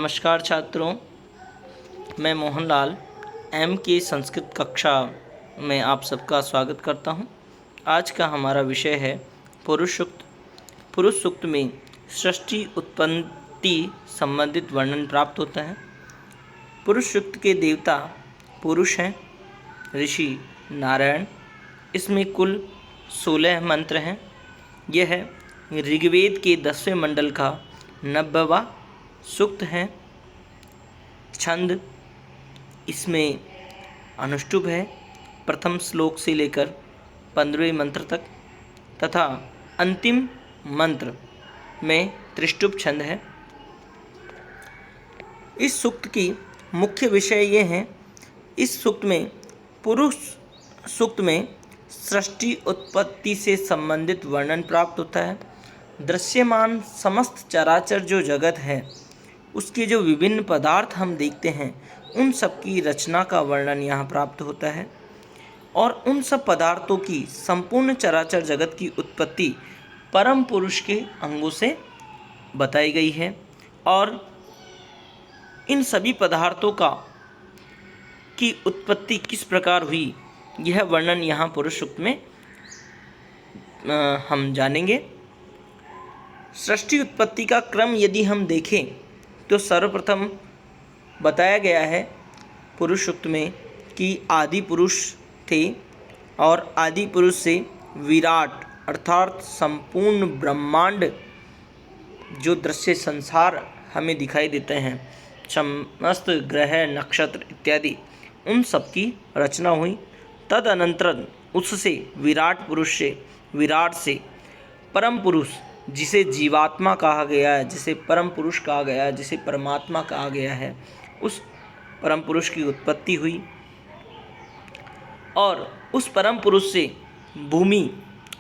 नमस्कार छात्रों, मैं मोहनलाल एम के संस्कृत कक्षा में आप सबका स्वागत करता हूं। आज का हमारा विषय है पुरुष सूक्त। पुरुष सूक्त में सृष्टि उत्पत्ति संबंधित वर्णन प्राप्त होता है। पुरुष सूक्त के देवता पुरुष हैं, ऋषि नारायण। इसमें कुल 16 मंत्र हैं। यह ऋग्वेद के 10वें मंडल का 90वां सूक्त है। छंद इसमें अनुष्टुप है, प्रथम श्लोक से लेकर 15वें मंत्र तक, तथा अंतिम मंत्र में त्रिष्टुप छंद है। इस सूक्त की मुख्य विषय ये हैं। इस सूक्त में पुरुष सूक्त में सृष्टि उत्पत्ति से संबंधित वर्णन प्राप्त होता है। दृश्यमान समस्त चराचर जो जगत है, उसके जो विभिन्न पदार्थ हम देखते हैं, उन सब की रचना का वर्णन यहाँ प्राप्त होता है। और उन सब पदार्थों की संपूर्ण चराचर जगत की उत्पत्ति परम पुरुष के अंगों से बताई गई है। और इन सभी पदार्थों की उत्पत्ति किस प्रकार हुई, यह वर्णन यहाँ पुरुष सूक्त में हम जानेंगे। सृष्टि उत्पत्ति का क्रम यदि हम देखें तो सर्वप्रथम बताया गया है पुरुष सूक्त में कि आदि पुरुष थे, और आदि पुरुष से विराट अर्थात संपूर्ण ब्रह्मांड जो दृश्य संसार हमें दिखाई देते हैं, समस्त ग्रह नक्षत्र इत्यादि, उन सब की रचना हुई। तदनंतर उससे विराट से परम पुरुष, जिसे जीवात्मा कहा गया है, जिसे परम पुरुष कहा गया है, जिसे परमात्मा कहा गया है, उस परम पुरुष की उत्पत्ति हुई। और उस परम पुरुष से भूमि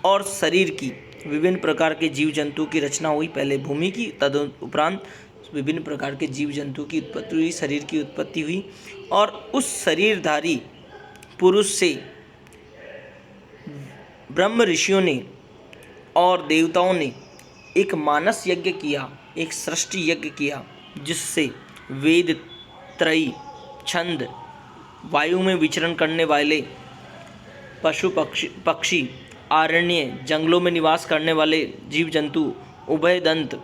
और शरीर की विभिन्न प्रकार के जीव जंतु की रचना हुई। पहले भूमि की, तदुपरांत विभिन्न प्रकार के जीव जंतु की उत्पत्ति हुई, शरीर की उत्पत्ति हुई। और उस शरीरधारी पुरुष से ब्रह्म ऋषियों ने और देवताओं ने एक मानस यज्ञ किया, एक सृष्टि यज्ञ किया, जिससे वेद त्रयी, छंद, वायु में विचरण करने वाले पशु पक्षी, आरण्य जंगलों में निवास करने वाले जीव जंतु, उभयदंत,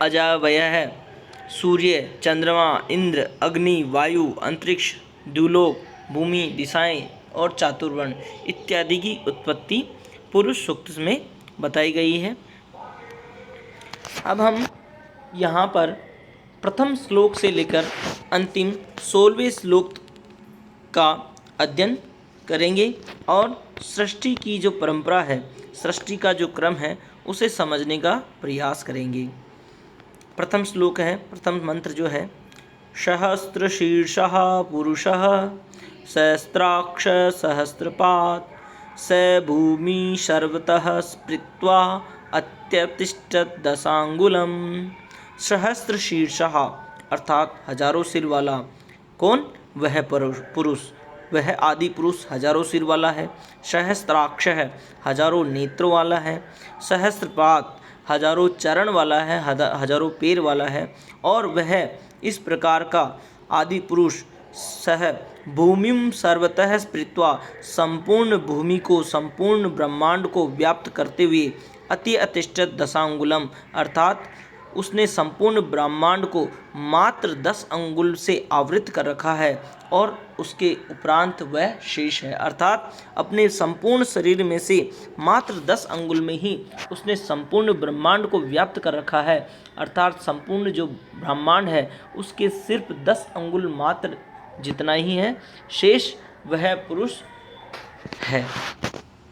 अजावयः, सूर्य, चंद्रमा, इंद्र, अग्नि, वायु, अंतरिक्ष, द्युलोक, भूमि, दिशाएं और चातुर्वर्ण इत्यादि की उत्पत्ति पुरुष सूक्त में बताई गई है। अब हम यहाँ पर प्रथम श्लोक से लेकर अंतिम 16वें श्लोक का अध्ययन करेंगे और सृष्टि की जो परंपरा है, सृष्टि का जो क्रम है, उसे समझने का प्रयास करेंगे। प्रथम श्लोक है, प्रथम मंत्र जो है, सहस्रशीर्षः पुरुषः सहस्राक्ष सहस्रपात् स भूमि सर्वतः स्पृत्वा अत्यतिष्ठत् दशांगुलम। सहस्र शीर्षः अर्थात हजारों सिर वाला। कौन? वह पुरुष, वह आदि पुरुष हजारों सिर वाला है। सहस्त्राक्ष है, हजारों नेत्रों वाला है। सहस्रपाद हजारों चरण वाला है, हजारों पैर वाला है। और वह इस प्रकार का आदि पुरुष सह भूमिम सर्वतः स्पृत्वा, संपूर्ण भूमि को, संपूर्ण ब्रह्मांड को व्याप्त करते हुए, अति अतिष्ठत दशांगुलम अर्थात उसने संपूर्ण ब्रह्मांड को मात्र 10 अंगुल से आवृत कर रखा है, और उसके उपरांत वह शेष है। अर्थात अपने संपूर्ण शरीर में से मात्र 10 अंगुल में ही उसने संपूर्ण ब्रह्मांड को व्याप्त कर रखा है। अर्थात संपूर्ण जो ब्रह्मांड है, उसके सिर्फ 10 अंगुल मात्र जितना ही है, शेष वह पुरुष है।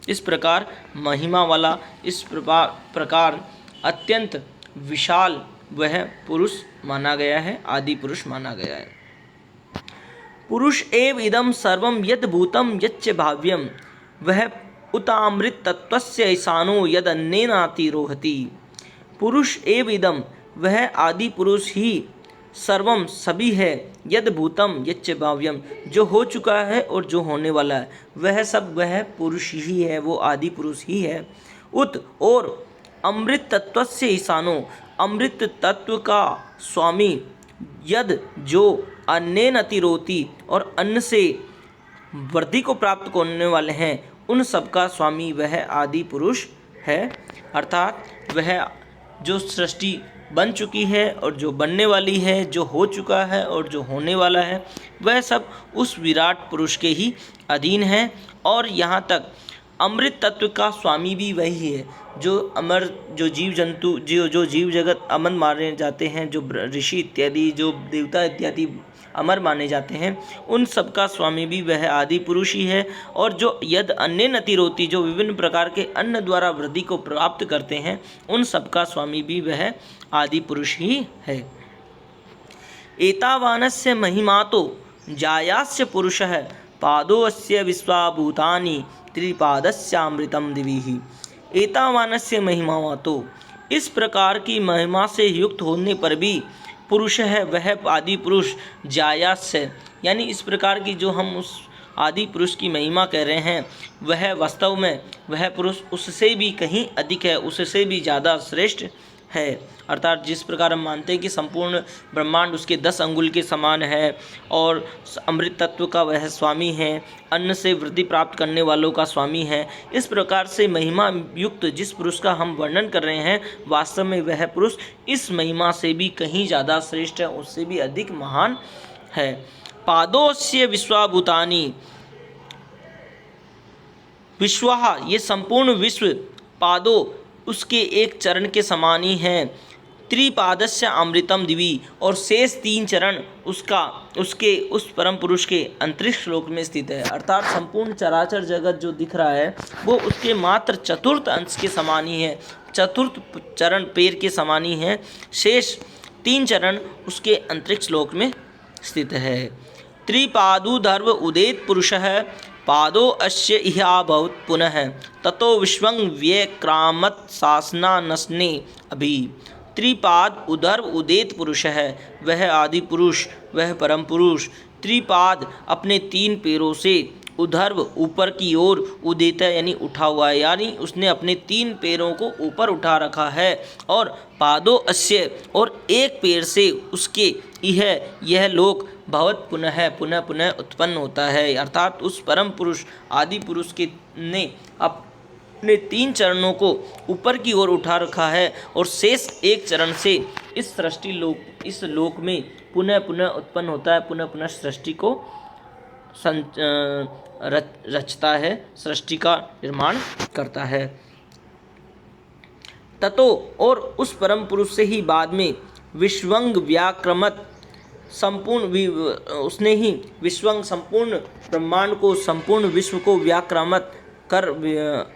इस प्रकार महिमा वाला, इस प्रकार अत्यंत विशाल वह पुरुष माना गया है, आदि पुरुष माना गया है। पुरुष एव इदं सर्वं यद् भूतं यच्च भाव्यं वह उतामृत तत्वस्य ईशानो यद् अन्नेनातिरोहति। पुरुष एव इदं वह आदि पुरुष ही सर्वम सभी है, यद भूतम यच्च भाव्यम जो हो चुका है और जो होने वाला है, वह सब वह पुरुष ही है, वो आदि पुरुष ही है। उत और अमृत तत्वस्य ईशानो अमृत तत्व का स्वामी यद जो अन्नेन अतिरोति और अन्न से वृद्धि को प्राप्त करने वाले हैं, उन सबका स्वामी वह आदि पुरुष है। अर्थात वह जो सृष्टि बन चुकी है और जो बनने वाली है, जो हो चुका है और जो होने वाला है, वह सब उस विराट पुरुष के ही अधीन है। और यहाँ तक अमृत तत्व का स्वामी भी वही है। जो अमर, जो जीव जंतु, जो जीव जगत अमर माने जाते हैं, जो ऋषि इत्यादि, जो देवता इत्यादि अमर माने जाते हैं, उन सब का स्वामी भी वह आदि पुरुष ही है। और जो यद अन्य नतिरोति, जो विभिन्न प्रकार के अन्न द्वारा वृद्धि को प्राप्त करते हैं, उन सब का स्वामी भी वह आदि पुरुष ही है। एतावानस्य महिमातो जायास्य पुरुषः पादोऽस्य विश्वाभूतानि त्रिपादस्यामृतं दिविः। एतावानस्य महिमातो, इस प्रकार की महिमा से युक्त होने पर भी पुरुष है वह आदि पुरुष जायास्य, यानी इस प्रकार की जो हम उस आदि पुरुष की महिमा कह रहे हैं, वह वास्तव में वह पुरुष उससे भी कहीं अधिक है, उससे भी ज़्यादा श्रेष्ठ है। अर्थात जिस प्रकार हम मानते हैं कि संपूर्ण ब्रह्मांड उसके 10 अंगुल के समान है और अमृत तत्व का वह स्वामी है, अन्न से वृद्धि प्राप्त करने वालों का स्वामी है, इस प्रकार से महिमा युक्त जिस पुरुष का हम वर्णन कर रहे हैं, वास्तव में वह पुरुष इस महिमा से भी कहीं ज़्यादा श्रेष्ठ है, उससे भी अधिक महान है। पादोस्य विश्वाभूतानि, विश्वाहा, ये संपूर्ण विश्व, पादो उसके एक चरण के समान ही हैं। त्रिपादस्य अमृतम दिवी, और शेष 3 चरण उसके उस परम पुरुष के अंतरिक्ष लोक में स्थित है। अर्थात संपूर्ण चराचर जगत जो दिख रहा है वो उसके मात्र चतुर्थ अंश के समान ही है, चतुर्थ चरण पैर के समान ही है। शेष 3 चरण उसके अंतरिक्ष लोक में स्थित है। त्रिपादुधर्व उदेत पुरुषः पादो अस्य इहाभवत् पुनः ततो विश्वं व्यक्रामत् शासनानस्ने अभि। त्रिपाद उदर्व उदेत पुरुष है, वह आदि पुरुष, वह परम पुरुष। त्रिपाद अपने 3 पैरों से, उधर्व ऊपर की ओर, उदेत यानी उठा हुआ है, यानी उसने अपने 3 पैरों को ऊपर उठा रखा है। और पादो अस्य, और एक पैर से उसके यह लोक भवत पुनः पुनः उत्पन्न होता है। अर्थात उस परम पुरुष आदि पुरुष के ने अपने 3 चरणों को ऊपर की ओर उठा रखा है और शेष एक चरण से इस सृष्टि लोक, इस लोक में पुनः उत्पन्न होता है, पुनः सृष्टि को रचता है, सृष्टि का निर्माण करता है। ततो, और उस परम पुरुष से ही बाद में विश्वंग व्याक्रमत, संपूर्ण उसने ही विश्वंग संपूर्ण ब्रह्मांड को, संपूर्ण विश्व को व्याक्रमत कर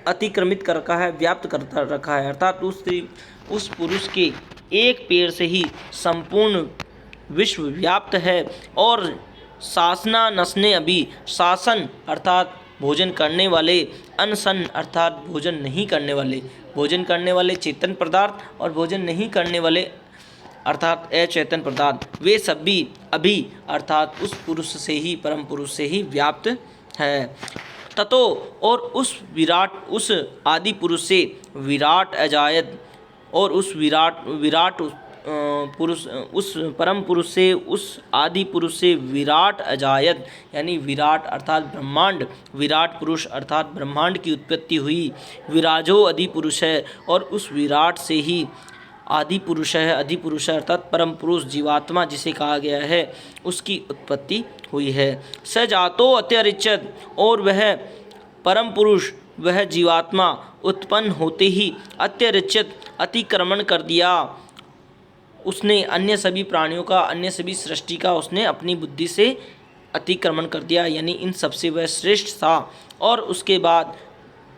अतिक्रमित कर रखा है, व्याप्त करता रखा है। अर्थात उस पुरुष के एक पैर से ही संपूर्ण विश्व व्याप्त है। और शासना नसने अभी, शासन अर्थात भोजन करने वाले, अनशन अर्थात भोजन नहीं करने वाले, भोजन करने वाले चेतन पदार्थ और भोजन नहीं करने वाले अर्थात अचेतन पदार्थ, वे सब भी अभी अर्थात उस पुरुष से ही, परम पुरुष से ही व्याप्त है। ततो, और उस विराट, उस आदि पुरुष से विराट अजायत, और उस विराट पुरुष, उस परम पुरुष से, उस आदि पुरुष से विराट अजायत, यानी विराट अर्थात ब्रह्मांड, विराट पुरुष अर्थात ब्रह्मांड की उत्पत्ति हुई। विराजो आदि पुरुष है, और उस विराट से ही आदि पुरुष है, आदि पुरुष अर्थात परम पुरुष जीवात्मा जिसे कहा गया है, उसकी उत्पत्ति हुई है। स जातो अत्यरिचत, और वह परम पुरुष, वह जीवात्मा उत्पन्न होते ही अत्यरिचत अतिक्रमण कर दिया, उसने अन्य सभी प्राणियों का, अन्य सभी सृष्टि का उसने अपनी बुद्धि से अतिक्रमण कर दिया, यानी इन सबसे वह श्रेष्ठ था। और उसके बाद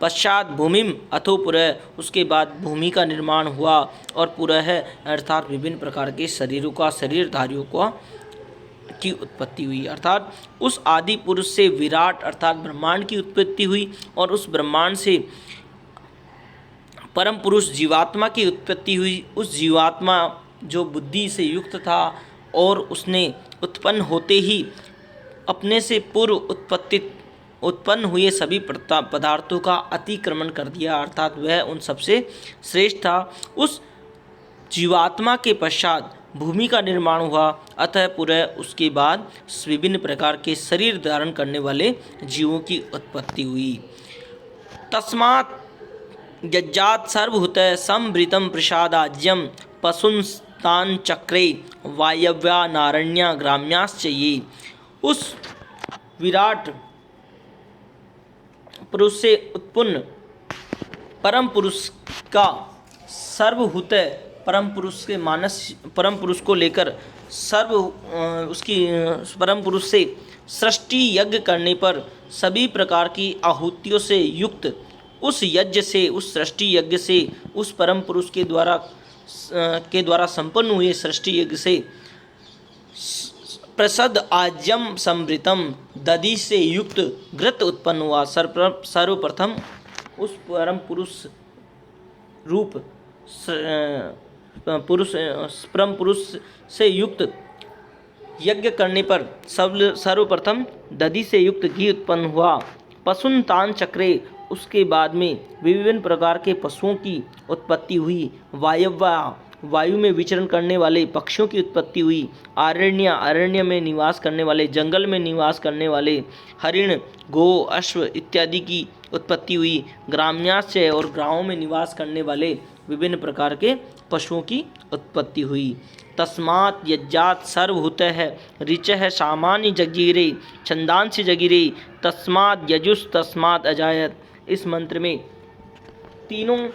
पश्चात भूमिम अथो पुरः, उसके बाद भूमि का निर्माण हुआ, और पुरः अर्थात विभिन्न प्रकार के शरीरों का, शरीरधारियों का की उत्पत्ति हुई। अर्थात उस आदि पुरुष से विराट अर्थात ब्रह्मांड की उत्पत्ति हुई, और उस ब्रह्मांड से परम पुरुष जीवात्मा की उत्पत्ति हुई। उस जीवात्मा जो बुद्धि से युक्त था, और उसने उत्पन्न होते ही अपने से पूर्व उत्पन्न हुए सभी पदार्थों का अतिक्रमण कर दिया, अर्थात वह उन सबसे श्रेष्ठ था। उस जीवात्मा के पश्चात भूमि का निर्माण हुआ, अतः पुनः उसके बाद विभिन्न प्रकार के शरीर धारण करने वाले जीवों की उत्पत्ति हुई। तस्मात् यज्जात सर्वभूतः संवृतं प्रसादाज्यम पशुंस्तान चक्रे वायव्या नारण्या ग्राम्याश्च ये। उस विराट पुरुष से उत्पन्न परम पुरुष का सर्वभूत परम पुरुष के मानस परम पुरुष को लेकर उसकी परम पुरुष से सृष्टि यज्ञ करने पर सभी प्रकार की आहुतियों से युक्त उस यज्ञ से, उस सृष्टि यज्ञ से, उस परम पुरुष के द्वारा संपन्न हुए सृष्टि यज्ञ से प्रसद आज्यम समृतम दधि से युक्त घृत उत्पन्न हुआ। सर्वप्रथम उस परम पुरुष रूप परम पुरुष से युक्त यज्ञ करने पर सर्वप्रथम दधि से युक्त घी उत्पन्न हुआ। पशुंतान चक्रे, उसके बाद में विभिन्न प्रकार के पशुओं की उत्पत्ति हुई। वायु में विचरण करने वाले पक्षियों की उत्पत्ति हुई। अरण्य में निवास करने वाले, जंगल में निवास करने वाले हरिण, गो, अश्व इत्यादि की उत्पत्ति हुई। ग्राम्याश्चय, और गाँवों में निवास करने वाले विभिन्न प्रकार के पशुओं की उत्पत्ति हुई। तस्मात् यज्जात सर्वभूतः ऋचः सामान्य जगीरे छंदांसि जगीरे तस्मात् यजुस् तस्मात् अजायत। इस मंत्र में तीनों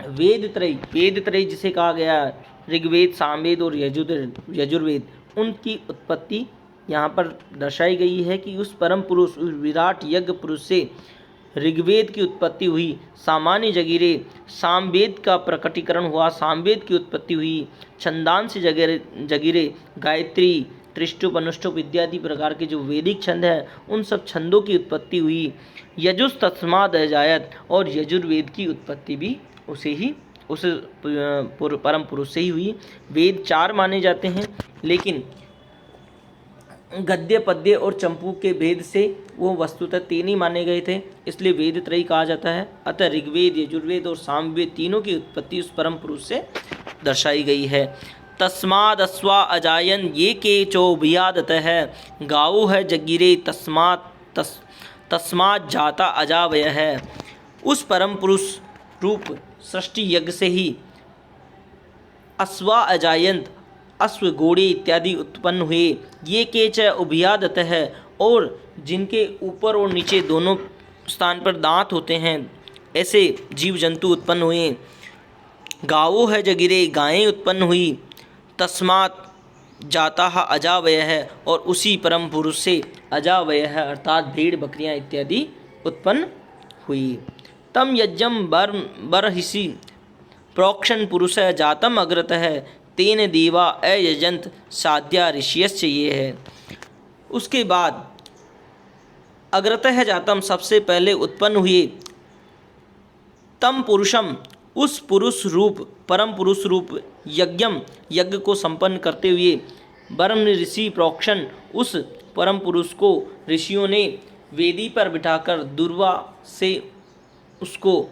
वेद त्रय जिसे कहा गया ऋग्वेद, सामवेद और यजुर्वेद, उनकी उत्पत्ति यहाँ पर दर्शाई गई है कि उस परम पुरुष, उस विराट यज्ञ पुरुष से ऋग्वेद की उत्पत्ति हुई। सामान्य जगीरे, सामवेद का प्रकटीकरण हुआ, सामवेद की उत्पत्ति हुई। छंदांस जगीरे, गायत्री, त्रिष्टुप, अनुष्टुप इत्यादि प्रकार के जो वैदिक छंद हैं उन सब छंदों की उत्पत्ति हुई। यजुस् तस्मात् अजायत, और यजुर्वेद की उत्पत्ति भी उस परम पुरुष से ही हुई। वेद 4 माने जाते हैं, लेकिन गद्य, पद्य और चंपू के भेद से वो वस्तुतः 3 ही माने गए थे, इसलिए वेद त्रयी कहा जाता है। अतः ऋग्वेद, यजुर्वेद और सामवेद तीनों की उत्पत्ति उस परम पुरुष से दर्शाई गई है। तस्माद् अश्वा अजायन ये के चोभियादतः गावो है जगीरे तस्मात् जाता अजावय है। उस परम पुरुष रूप सृष्टि यज्ञ से ही अश्वा अजायंत, अश्व, घोड़े इत्यादि उत्पन्न हुए। ये केच उभयादत है, और जिनके ऊपर और नीचे दोनों स्थान पर दांत होते हैं, ऐसे जीव जंतु उत्पन्न हुए। गावो है जगिरे, गायें उत्पन्न हुई। तस्मात् जाता अजावय है, और उसी परम पुरुष से अजावय है अर्थात भेड़, बकरियां इत्यादि उत्पन्न हुई। तम यज्ञम बर्हिषि प्रोक्षण पुरुष जातम अग्रत है तेन देवा अयजंत साध्या ऋषियश्च ये है। उसके बाद अग्रतः जातम सबसे पहले उत्पन्न हुए तम पुरुषम, उस पुरुष रूप परम पुरुष रूप यज्ञ को संपन्न करते हुए ब्रह्म ऋषि प्रोक्षण, उस परम पुरुष को ऋषियों ने वेदी पर बिठाकर दुर्वा से उसको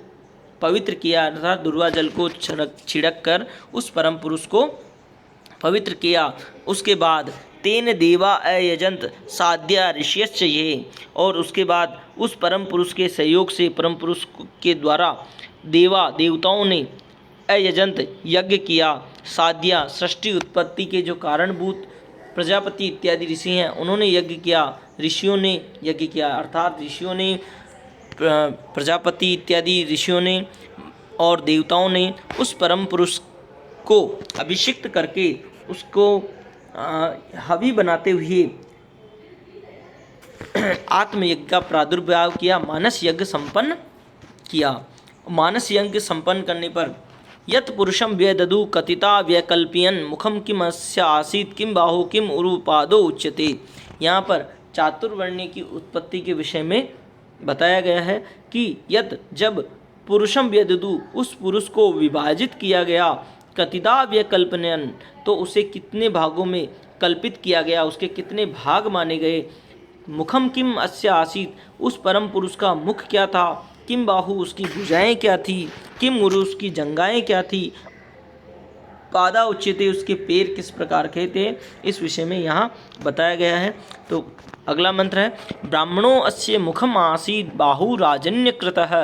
पवित्र किया, अर्थात दुर्वा जल को छिड़क कर उस परम पुरुष को पवित्र किया। उसके बाद तेन देवा अयजंत साध्या ऋषियश्च ये, और उसके बाद उस परम पुरुष के सहयोग से परम पुरुष के द्वारा देवताओं ने अयजंत यज्ञ किया। साध्या सृष्टि उत्पत्ति के जो कारणभूत प्रजापति इत्यादि ऋषि हैं उन्होंने यज्ञ किया, ऋषियों ने यज्ञ किया, अर्थात ऋषियों ने, प्रजापति इत्यादि ऋषियों ने और देवताओं ने उस परम पुरुष को अभिषिक्त करके उसको हवि बनाते हुए आत्मयज्ञ का प्रादुर्भाव किया, मानस यज्ञ संपन्न किया। मानस यज्ञ संपन्न करने पर यत पुरुषम व्यददु कथिता व्यकल्पियन मुखम किम अस्य आसीत किम बाहु किम उरुपादो उच्यते। यहाँ पर चातुर्वर्ण्य की उत्पत्ति के विषय में बताया गया है कि यत जब पुरुषम व्यददु, उस पुरुष को विभाजित किया गया, कथिता व्यकल्पनयन, तो उसे कितने भागों में कल्पित किया गया, उसके कितने भाग माने गए। मुखम किम अस्य आसीत, उस परम पुरुष का मुख क्या था, किम बाहु, उसकी भुजाएं क्या थी, किम उरु, उसकी जंगाएं क्या थी, पादा उच्यते, उसके पैर किस प्रकार के थे, इस विषय में यहाँ बताया गया है। तो अगला मंत्र है ब्राह्मणो अस्य मुखम आसीत् बाहु राजन्यकृतः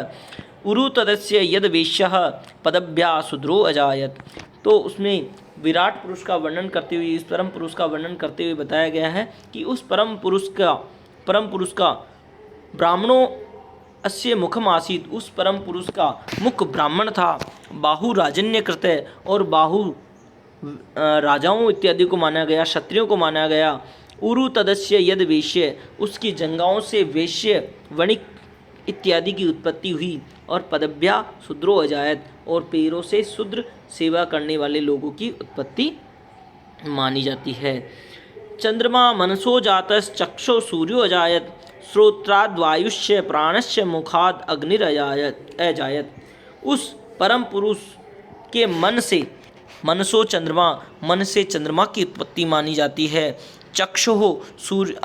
उरु तदस्य यद वेश्यः पदभ्या शूद्रो अजायत। तो उसमें विराट पुरुष का वर्णन करते हुए, इस परम पुरुष का वर्णन करते हुए बताया गया है कि उस परम पुरुष का ब्राह्मणों अस्य मुखम आसीत, उस परम पुरुष का मुख ब्राह्मण था, बाहु राजन्य कृत, और बाहु राजाओं इत्यादि को माना गया, क्षत्रियों को माना गया। उरु तदस्य यद वेश्य, उसकी जंगाओं से वेश्य वणिक इत्यादि की उत्पत्ति हुई। और पदभ्या शूद्रो अजायत, और पैरों से शूद्र सेवा करने वाले लोगों की उत्पत्ति मानी जाती है। चंद्रमा मनसो जातस चक्षो सूर्यो अजायत श्रोत्राद वायुष्य प्राणस्य मुखाद अग्निरजायत। उस परम पुरुष के मन से मनसो चंद्रमा, मन से चंद्रमा की उत्पत्ति मानी जाती है। चक्षुः सूर्य,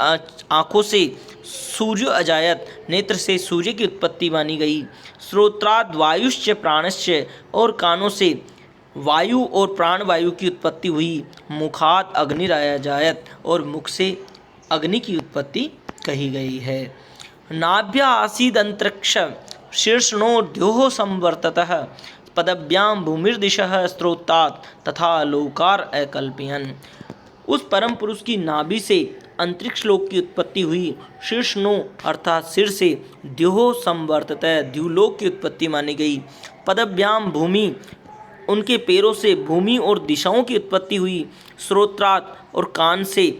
आँखों से सूर्य अजायत, नेत्र से सूर्य की उत्पत्ति मानी गई। श्रोत्राद वायुश्च प्राणश्च, और कानों से वायु और प्राण वायु की उत्पत्ति हुई। मुखात अग्निरजायत, और मुख से अग्नि की उत्पत्ति कही गई है। नाभ्या आसीद अंतरिक्ष शीर्षणो द्योः संवर्ततः पदभ्याम भूमिर्दिशः स्त्रोतात् तथा लोकार अकल्पयन्। उस परम पुरुष की नाभि से अंतरिक्ष लोक की उत्पत्ति हुई। शीर्षणो अर्थात सिर से, द्योः संवर्ततः द्युलोक की उत्पत्ति मानी गई। पदभ्याम भूमि, उनके पैरों से भूमि और दिशाओं की उत्पत्ति हुई। श्रोत्रात, और कान से,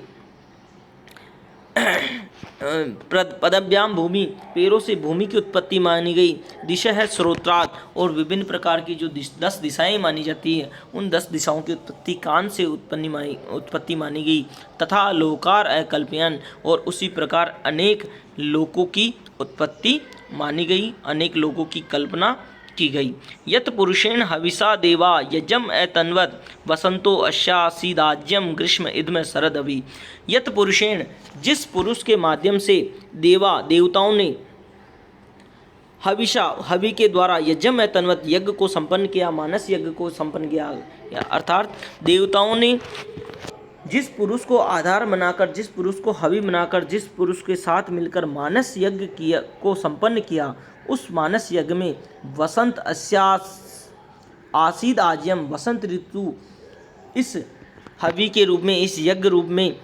पदभ्याम भूमि, पैरों से भूमि की उत्पत्ति मानी गई। दिशा है श्रोत्रात, और विभिन्न प्रकार की जो 10 दिशाएं मानी जाती है, उन 10 दिशाओं की उत्पत्ति कान से उत्पत्ति मानी गई। तथा लोकार अकल्पयन्, और उसी प्रकार अनेक लोकों की उत्पत्ति मानी गई, अनेक लोगों की कल्पना की गई। यत पुरुषेण हविषा देवा यजम एतन्वत वसंतो अश्यासीदाज्यम ग्रीष्म इद्म शरद अभि। यत पुरुषेण, जिस पुरुष के माध्यम से देवताओं ने हवि के द्वारा यजम एतन्वत यज्ञ को संपन्न किया, मानस यज्ञ को संपन्न किया, अर्थात देवताओं ने जिस पुरुष को आधार बनाकर, जिस पुरुष को हवि बनाकर, जिस पुरुष के साथ मिलकर मानस यज्ञ को संपन्न किया, उस मानस यज्ञ में वसंत आसीद आज्यम, वसंत ऋतु इस हवि के रूप में, इस यज्ञ रूप में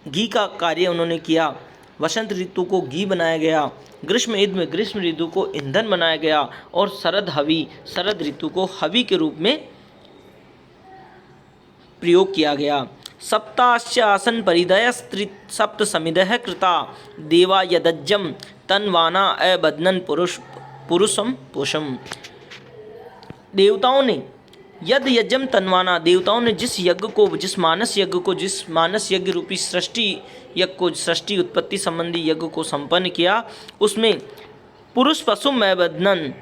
घी का कार्य उन्होंने किया। वसंत ऋतु को घी बनाया गया। ग्रीष्म इद्म, ग्रीष्म ऋतु को ईंधन बनाया गया। और शरद हवि, शरद ऋतु को हवि के रूप में प्रयोग किया गया। सप्ताश्च आसन परिदय सप्त समिदः कृता देवा यदज्जम तन्वाना अबध्नन पुरुषम पोषम। देवताओं ने यद यज्ञम तन्वाना, देवताओं ने जिस यज्ञ को, जिस मानस यज्ञ रूपी सृष्टि यज्ञ को, सृष्टि उत्पत्ति संबंधी यज्ञ को संपन्न किया, उसमें पुरुष पशुम अबध्नन,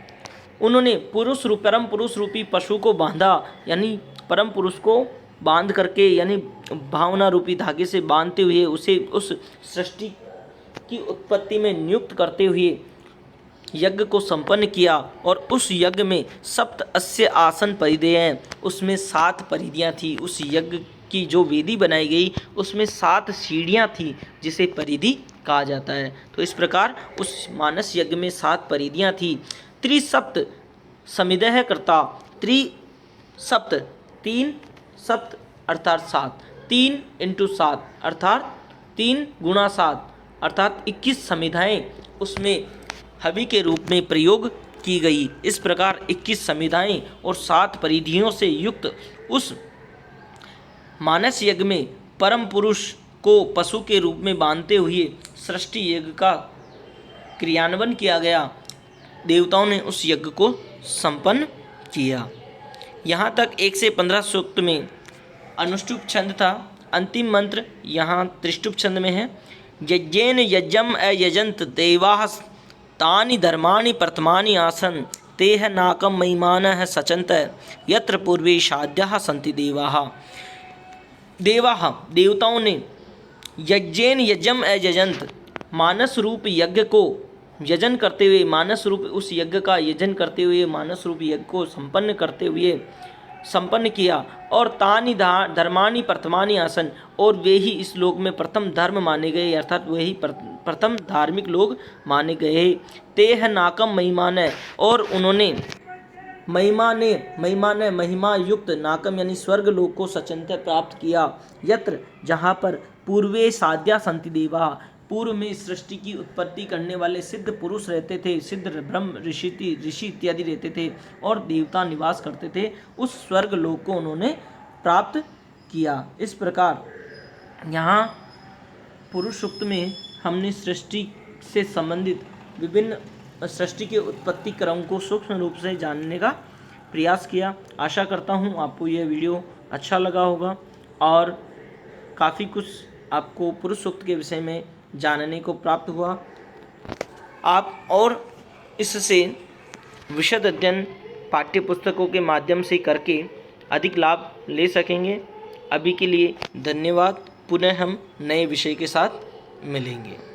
उन्होंने परम पुरुष रूपी पशु को बांधा, यानी परम पुरुष को बांध करके, यानी भावना रूपी धागे से बांधते हुए उसे उस सृष्टि की उत्पत्ति में नियुक्त करते हुए यज्ञ को संपन्न किया। और उस यज्ञ में सप्त अस्य आसन परिदेय, उसमें 7 परिधियाँ थी। उस यज्ञ की जो वेदी बनाई गई उसमें 7 सीढ़ियाँ थी, जिसे परिधि कहा जाता है। तो इस प्रकार उस मानस यज्ञ में 7 परिधियाँ थी। त्रिसप्त समिदः कृता, त्रिसप्त 3 सप्त अर्थात 7, 3 × 7 अर्थात 3 × 7 अर्थात 21 समिधाएँ उसमें हवि के रूप में प्रयोग की गई। इस प्रकार 21 समिधाएँ और 7 परिधियों से युक्त उस मानस यज्ञ में परम पुरुष को पशु के रूप में बांधते हुए सृष्टि यज्ञ का क्रियान्वयन किया गया। देवताओं ने उस यज्ञ को संपन्न किया। यहाँ तक 1 से 15 सूक्त में अनुष्टुप छंद था। अंतिम मंत्र यहाँ त्रिष्टुप छंद में है। यज्ञेन यज्ञम अयजंत देवाः तानि धर्माणि प्रथमानि आसन तेह नाकम महिमानः सचंत यत्र पूर्वे शाद्याः सन्ति देवाः। देवताओं ने यज्ञेन यज्ञम अयजंत, मानस रूप यज्ञ को यजन करते हुए, मानस रूप उस यज्ञ का यजन करते हुए, मानस रूप यज्ञ को संपन्न करते हुए संपन्न किया और तानि धर्मानि प्रथमानि आसन, और वे ही इस लोक में प्रथम धर्म माने गए, अर्थात वे ही प्रथम धार्मिक लोग माने गए। तेह नाकम महिमाने, और उन्होंने महिमा युक्त नाकम यानी स्वर्ग लोक को सचंत प्राप्त किया। यत्र जहाँ पर पूर्वे साध्या संति देवा, पूर्व में सृष्टि की उत्पत्ति करने वाले सिद्ध पुरुष रहते थे, सिद्ध ब्रह्म ऋषि इत्यादि रहते थे और देवता निवास करते थे, उस स्वर्ग लोक को उन्होंने प्राप्त किया। इस प्रकार यहाँ पुरुष सूक्त में हमने सृष्टि से संबंधित विभिन्न सृष्टि के उत्पत्ति क्रम को सूक्ष्म रूप से जानने का प्रयास किया। आशा करता हूँ आपको यह वीडियो अच्छा लगा होगा और काफ़ी कुछ आपको पुरुष सूक्त के विषय में जानने को प्राप्त हुआ। आप और इससे विशद अध्ययन पाठ्य पुस्तकों के माध्यम से करके अधिक लाभ ले सकेंगे। अभी के लिए धन्यवाद। पुनः हम नए विषय के साथ मिलेंगे।